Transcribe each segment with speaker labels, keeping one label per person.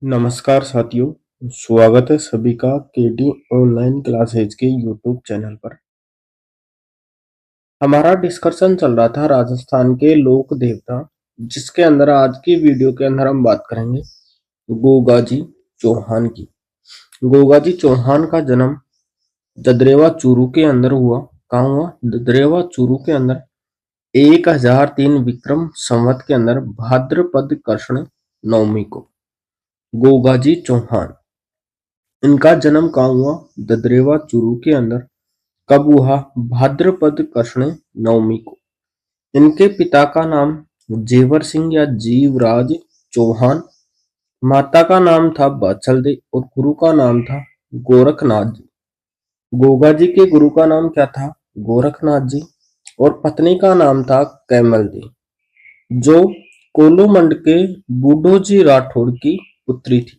Speaker 1: नमस्कार साथियों, स्वागत है सभी का केडी ऑनलाइन क्लासेज के यूट्यूब चैनल पर। हमारा डिस्कशन चल रहा था राजस्थान के लोक देवता, जिसके अंदर आज की वीडियो के अंदर हम बात करेंगे गोगाजी चौहान की। गोगाजी चौहान का जन्म ददरेवा चूरू के अंदर हुआ। कहाँ हुआ? ददरेवा चूरू के अंदर 1003 विक्रम संवत के अंदर भाद्रपद कृष्ण नवमी को। गोगाजी चौहान, इनका जन्म कहाँ हुआ? ददरेवा चूरू के अंदर। कब हुआ? भाद्रपद कृष्ण नवमी को। इनके पिता का नाम जेवर सिंह या जीवराज चौहान, माता का नाम था बाछल दे और गुरु का नाम था गोरखनाथ जी। गोगा जी के गुरु का नाम क्या था? गोरखनाथ जी। और पत्नी का नाम था कैमल दी, जो कोलूमंड के बूढ़ो जी राठौड़ की पुत्री थी।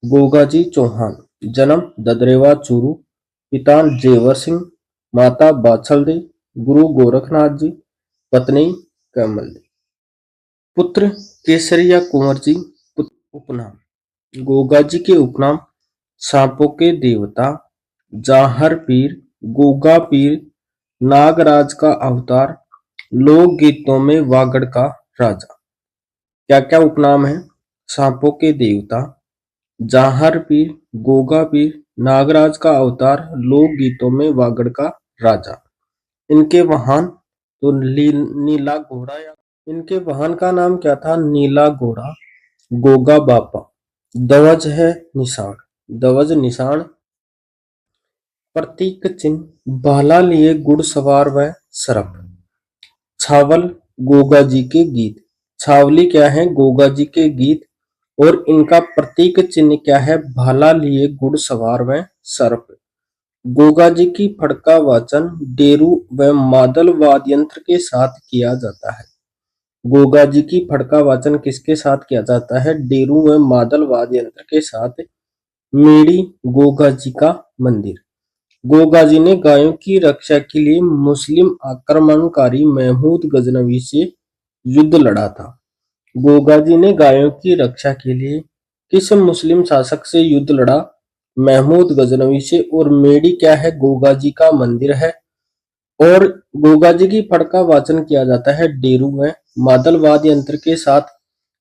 Speaker 1: गोगाजी चौहान, जन्म ददरेवा चूरू, पिता जेवर सिंह, माता बाछल दे, गुरु गोरखनाथ जी, पत्नी कैमल दी। पुत्र केसरिया कुंवर जी। उपनाम, गोगाजी के उपनाम सांपों के देवता, जाहर पीर, गोगा पीर, नागराज का अवतार, लोक गीतों में वागड़ का राजा। क्या क्या उपनाम है? सांपों के देवता, जाहर पीर, गोगा पीर, नागराज का अवतार, लोक गीतों में वागड़ का राजा। इनके वाहन तो नीला घोड़ा, या इनके वाहन का नाम क्या था? नीला घोड़ा, गोगा बापा। ध्वज है निशान, ध्वज निशान। प्रतीक चिन्ह भाला लिए घुड़सवार व सरप। छावल गोगा जी के गीत, छावली क्या है? गोगा जी के गीत। और इनका प्रतीक चिन्ह क्या है? भाला लिए घुड़सवार व सर्प। गोगा जी की फड़का वाचन डेरू व मादल वाद्य यंत्र के साथ किया जाता है। गोगा जी की फड़का वाचन किसके साथ किया जाता है? डेरू व मादल वाद्य यंत्र के साथ। मेड़ी गोगा जी का मंदिर। गोगा जी ने गायों की रक्षा के लिए मुस्लिम आक्रमणकारी महमूद गजनवी से युद्ध लड़ा था। गोगा जी ने गायों की रक्षा के लिए किस मुस्लिम शासक से युद्ध लड़ा? महमूद गजनवी से। और मेडी क्या है? गोगा जी का मंदिर है। और गोगा जी की फड़का वाचन किया जाता है डेरू में मादल वाद्य यंत्र के साथ।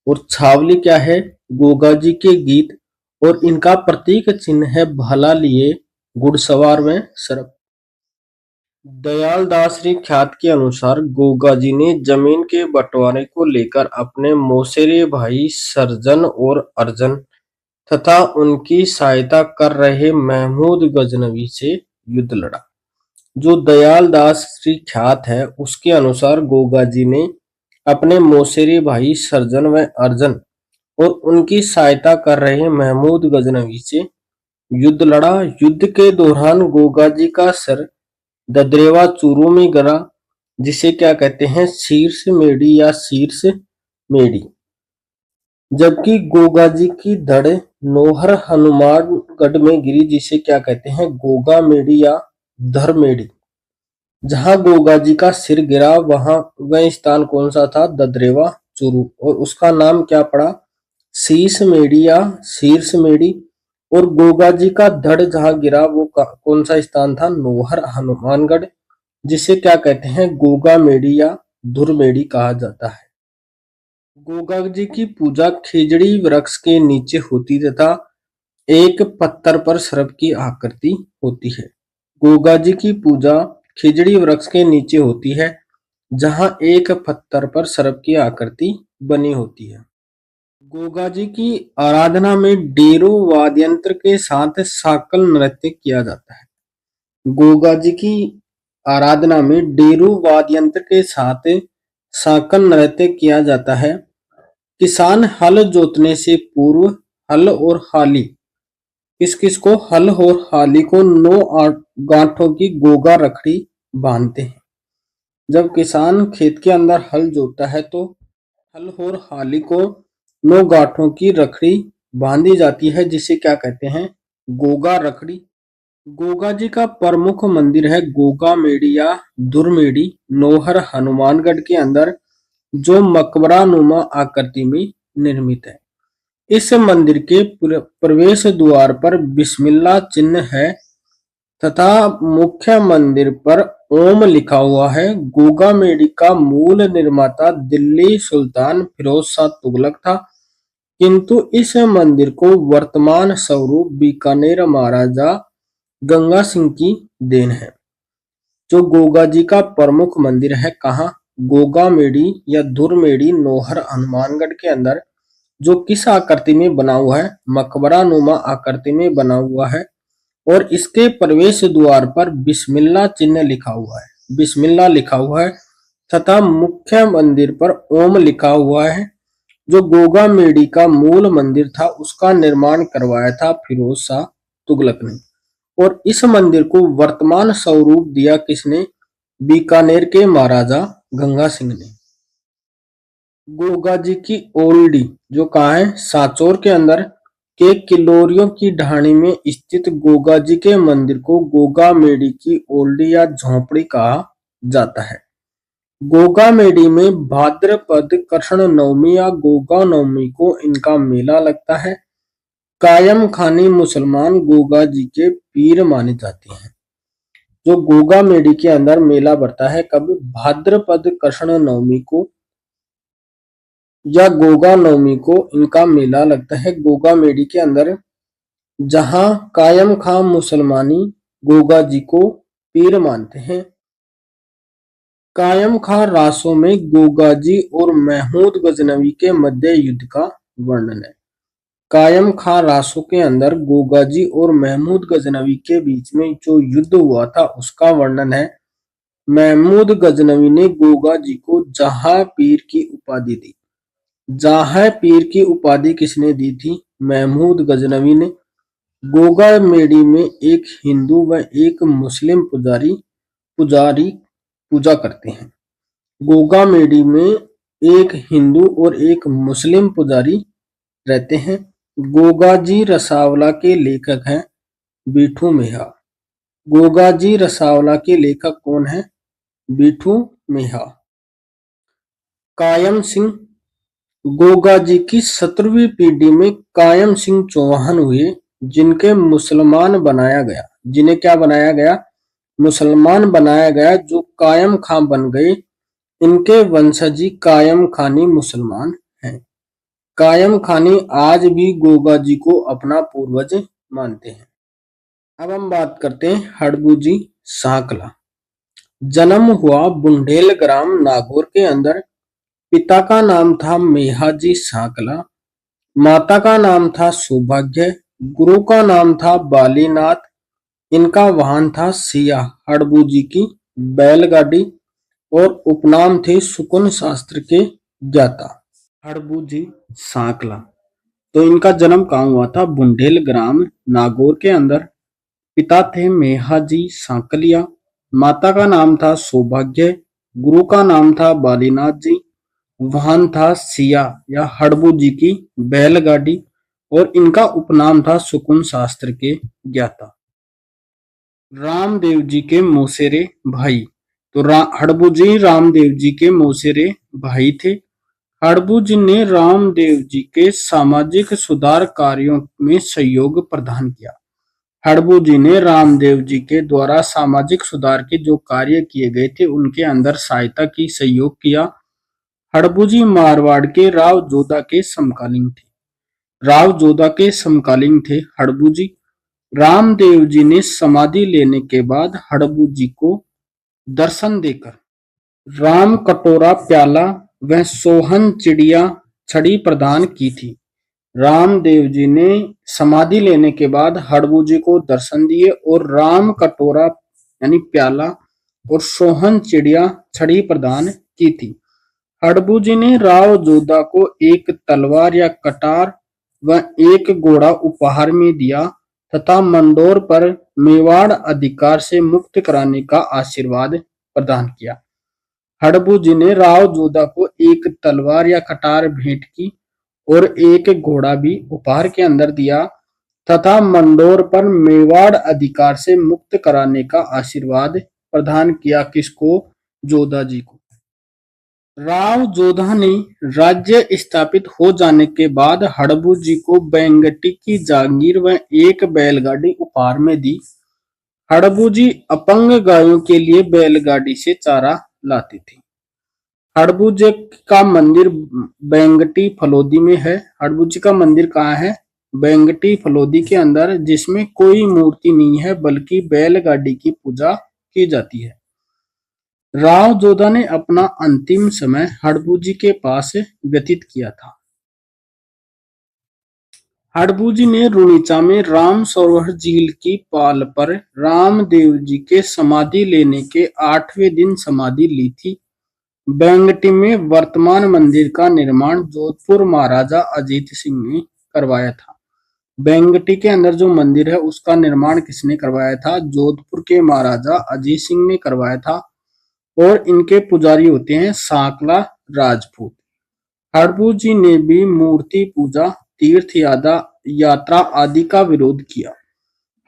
Speaker 1: और छावली क्या है? गोगा जी के गीत। और इनका प्रतीक चिन्ह है भाला लिए घुड़सवार में सर्प। दयाल दास श्री ख्यात के अनुसार गोगा जी ने जमीन के बंटवारे को लेकर अपने मौसेरे भाई सर्जन और अर्जन तथा उनकी सहायता कर रहे महमूद गजनवी से युद्ध लड़ा। जो दयाल दास श्री ख्यात है, उसके अनुसार गोगा जी ने अपने मौसेरे भाई सर्जन व अर्जन और उनकी सहायता कर रहे महमूद गजनवी से युद्ध लड़ा। युद्ध के दौरान गोगा जी का सर ददरेवा चूरू में गिरा, जिसे क्या कहते हैं? शीर्ष मेड़ी या शीर्ष मेड़ी। जबकि गोगा जी की धड़ नोहर हनुमानगढ़ में गिरी, जिसे क्या कहते हैं? गोगा मेड़ी या धर मेड़ी। जहां गोगा जी का सिर गिरा वह स्थान कौन सा था? ददरेवा चूरू। और उसका नाम क्या पड़ा? शीश मेड़ी या शीर्ष मेड़ी। और गोगा जी का धड़ जहां गिरा वो कौन सा स्थान था? नोहर हनुमानगढ़, जिसे क्या कहते हैं? गोगा मेड़ी या धुर मेड़ी कहा जाता है। गोगा जी की पूजा खिजड़ी वृक्ष के नीचे होती तथा एक पत्थर पर सर्प की आकृति होती है। गोगा जी की पूजा खिजड़ी वृक्ष के नीचे होती है, जहां एक पत्थर पर सर्प की आकृति बनी होती है। गोगा जी की आराधना में डेरो वाद्यंत्र के साथ साकल नृत्य किया जाता है। गोगा जी की आराधना में डेरू वाद्यंत्र के साथ साकल नृत्य किया जाता है। किसान हल जोतने से पूर्व हल और हाली, किस किस को? हल और हाली को 9 गांठों की गोगा रखड़ी बांधते हैं। जब किसान खेत के अंदर हल जोतता है तो हल और हाली को 9 गांठों की रखड़ी बांधी जाती है, जिसे क्या कहते हैं? गोगा रखड़ी। गोगा जी का प्रमुख मंदिर है गोगा मेड़ी या दुर्मेड़ी, नोहर हनुमानगढ़ के अंदर, जो मकबरा नुमा आकृति में निर्मित है। इस मंदिर के प्रवेश द्वार पर बिस्मिल्लाह चिन्ह है तथा मुख्य मंदिर पर ओम लिखा हुआ है। गोगामेडी का मूल निर्माता दिल्ली सुल्तान फिरोज शाह तुगलक था, किंतु इस मंदिर को वर्तमान स्वरूप बीकानेर महाराजा गंगा सिंह की देन है। जो गोगा जी का प्रमुख मंदिर है कहाँ? गोगामेडी या धुरमेडी नौहर हनुमानगढ़ के अंदर, जो किस आकृति में बना हुआ है? मकबरा नुमा आकृति में बना हुआ है और इसके प्रवेश द्वार पर बिस्मिल्लाह चिन्ह लिखा हुआ है। बिस्मिल्लाह लिखा हुआ है तथा मुख्य मंदिर पर ओम लिखा हुआ है। जो गोगामेडी का मूल मंदिर था उसका निर्माण करवाया था फिरोज शाह तुगलक ने और इस मंदिर को वर्तमान स्वरूप दिया किसने? बीकानेर के महाराजा गंगा सिंह ने। गोगा जी की ओल्डी जो कहाँ है? सांचौर के अंदर के किलोरियों की ढाणी में स्थित गोगा जी के मंदिर को गोगामेडी की ओल्डी या झोपड़ी कहा जाता है। गोगामेडी में भाद्रपद कृष्ण नवमी या गोगा नवमी को इनका मेला लगता है। कायम खानी मुसलमान गोगा जी के पीर माने जाते हैं। जो गोगामेडी के अंदर मेला बढ़ता है कब? भाद्रपद कृष्ण नवमी को या गोगा नवमी को इनका मेला लगता है गोगामेडी के अंदर, जहां कायम खां मुसलमानी गोगा जी को पीर मानते हैं। कायम खां रासों में गोगा जी और महमूद गजनवी के मध्य युद्ध का वर्णन है। कायम खां रासों के अंदर गोगा जी और महमूद गजनवी के बीच में जो युद्ध हुआ था उसका वर्णन है। महमूद गजनवी ने गोगा जी को जहां पीर की उपाधि दी। जहां पीर की उपाधि किसने दी थी? महमूद गजनवी ने। गोगामेडी में एक हिंदू व एक मुस्लिम पुजारी पूजा करते हैं। गोगामेडी में एक हिंदू और एक मुस्लिम पुजारी रहते हैं। गोगा जी रसावला के लेखक हैं बिठू मेहा। गोगा जी रसावला के लेखक कौन है? बिठू मेहा। कायम सिंह गोगा जी की 17वीं पीढ़ी में कायम सिंह चौहान हुए, जिनके मुसलमान बनाया गया। जिन्हें क्या बनाया गया? मुसलमान बनाया गया, जो कायम खां बन गए। इनके वंशजी कायम खानी मुसलमान हैं। कायम खानी आज भी गोगा जी को अपना पूर्वज मानते हैं। अब हम बात करते हैं हड़बूजी सांकला। जन्म हुआ बुंडेल ग्राम नागौर के अंदर। पिता का नाम था मेहाजी सांकला, माता का नाम था सौभाग्य, गुरु का नाम था बालीनाथ। इनका वाहन था सिया, हड़बूजी की बैलगाड़ी, और उपनाम थे सुकुन शास्त्र के ज्ञाता। हड़बूजी सांकला तो इनका जन्म कहाँ हुआ था? बुंडेल ग्राम नागौर के अंदर। पिता थे मेहाजी सांकलिया, माता का नाम था सौभाग्य, गुरु का नाम था बालीनाथ जी, वाहन था सिया या हड़बूजी की बैलगाड़ी, और इनका उपनाम था सुकुन शास्त्र के ज्ञाता। रामदेव जी के मौसेरे भाई। तो हड़बूजी रामदेव जी के मौसेरे भाई थे। हड़बूजी ने रामदेव जी के सामाजिक सुधार कार्यों में सहयोग प्रदान किया। हड़बूजी ने रामदेव जी के द्वारा सामाजिक सुधार के जो कार्य किए गए थे उनके अंदर सहायता की, सहयोग किया। हड़बूजी मारवाड़ के राव जोधा के समकालीन थे। राव जोधा के समकालीन थे हड़बूजी। रामदेव जी ने समाधि लेने के बाद हड़बूजी को दर्शन देकर राम कटोरा प्याला व सोहन चिड़िया छड़ी प्रदान की थी। रामदेव जी ने समाधि लेने के बाद हड़बूजी को दर्शन दिए और राम कटोरा यानी प्याला और सोहन चिड़िया छड़ी प्रदान की थी। हड़बूजी ने राव जोधा को एक तलवार या कटार व एक घोड़ा उपहार में दिया तथा मंदोर पर मेवाड़ अधिकार से मुक्त कराने का आशीर्वाद प्रदान किया। हड़बूजी ने राव जोधा को एक तलवार या कटार भेंट की और एक घोड़ा भी उपहार के अंदर दिया तथा मंदोर पर मेवाड़ अधिकार से मुक्त कराने का आशीर्वाद प्रदान किया। किसको? जोधा जी को। राव जोधा ने राज्य स्थापित हो जाने के बाद हड़बू जी को बेंगटी की जागीर व एक बैलगाड़ी उपहार में दी। हड़बू जी अपंग गायों के लिए बैलगाड़ी से चारा लाती थी। हड़बू जी का मंदिर बेंगटी फलोदी में है। हड़बू जी का मंदिर कहाँ है? बेंगटी फलोदी के अंदर, जिसमें कोई मूर्ति नहीं है बल्कि बैलगाड़ी की पूजा की जाती है। राव जोधा ने अपना अंतिम समय हड़बू जी के पास व्यतीत किया था। हड़बू जी ने रुणीचा में राम सरोवर झील की पाल पर रामदेव जी के समाधि लेने के 8वें दिन समाधि ली थी। बेंगटी में वर्तमान मंदिर का निर्माण जोधपुर महाराजा अजीत सिंह ने करवाया था। बेंगटी के अंदर जो मंदिर है उसका निर्माण किसने करवाया था? जोधपुर के महाराजा अजीत सिंह ने करवाया था। और इनके पुजारी होते हैं सांकला राजपूत। हड़बू जी ने भी मूर्ति पूजा, तीर्थ यात्रा आदि का विरोध किया।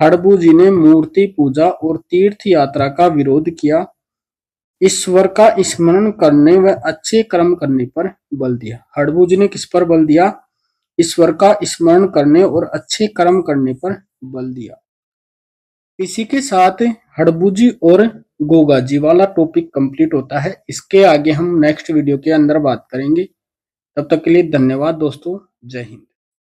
Speaker 1: हड़बू जी ने मूर्ति पूजा और तीर्थ यात्रा का विरोध किया। ईश्वर का स्मरण करने व अच्छे कर्म करने पर बल दिया। हड़बू जी ने किस पर बल दिया? ईश्वर का स्मरण करने और अच्छे कर्म करने पर बल दिया। इसी के साथ हड़बू जी और गोगा जी वाला टॉपिक कंप्लीट होता है। इसके आगे हम नेक्स्ट वीडियो के अंदर बात करेंगे। तब तक के लिए धन्यवाद दोस्तों। जय हिंद।